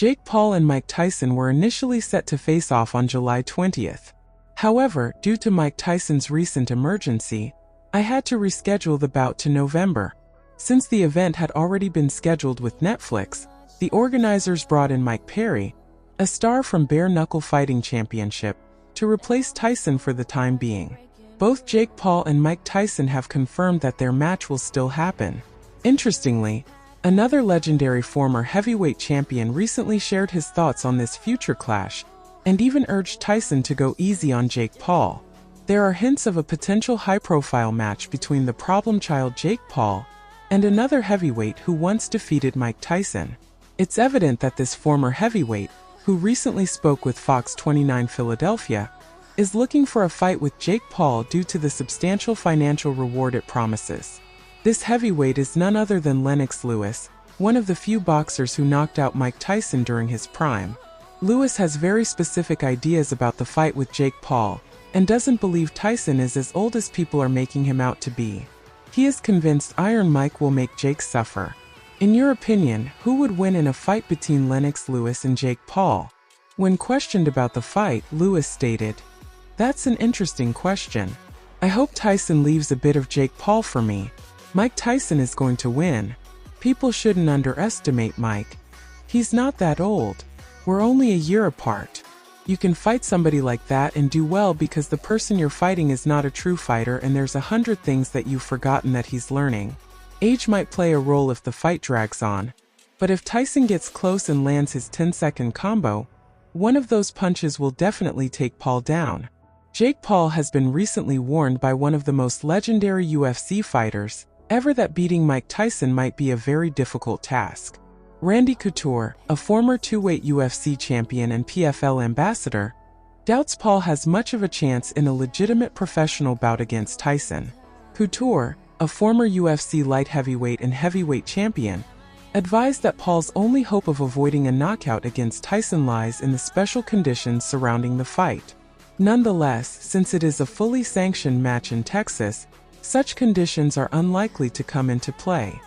Jake Paul and Mike Tyson were initially set to face off on July 20th. However, due to Mike Tyson's recent emergency, I had to reschedule the bout to November. Since the event had already been scheduled with Netflix, the organizers brought in Mike Perry, a star from Bare Knuckle Fighting Championship, to replace Tyson for the time being. Both Jake Paul and Mike Tyson have confirmed that their match will still happen. Interestingly, another legendary former heavyweight champion recently shared his thoughts on this future clash, and even urged Tyson to go easy on Jake Paul. There are hints of a potential high-profile match between the problem child Jake Paul and another heavyweight who once defeated Mike Tyson. It's evident that this former heavyweight, who recently spoke with Fox 29 Philadelphia, is looking for a fight with Jake Paul due to the substantial financial reward it promises. This heavyweight is none other than Lennox Lewis, one of the few boxers who knocked out Mike Tyson during his prime. Lewis has very specific ideas about the fight with Jake Paul, and doesn't believe Tyson is as old as people are making him out to be. He is convinced Iron Mike will make Jake suffer. In your opinion, who would win in a fight between Lennox Lewis and Jake Paul? When questioned about the fight, Lewis stated, "That's an interesting question. I hope Tyson leaves a bit of Jake Paul for me. Mike Tyson is going to win. People shouldn't underestimate Mike. He's not that old. We're only a year apart. You can fight somebody like that and do well because the person you're fighting is not a true fighter and there's 100 things that you've forgotten that he's learning. Age might play a role if the fight drags on, but if Tyson gets close and lands his 10-second combo, one of those punches will definitely take Paul down." Jake Paul has been recently warned by one of the most legendary UFC fighters ever that beating Mike Tyson might be a very difficult task. Randy Couture, a former two-weight UFC champion and PFL ambassador, doubts Paul has much of a chance in a legitimate professional bout against Tyson. Couture, a former UFC light heavyweight and heavyweight champion, advised that Paul's only hope of avoiding a knockout against Tyson lies in the special conditions surrounding the fight. Nonetheless, since it is a fully sanctioned match in Texas, such conditions are unlikely to come into play.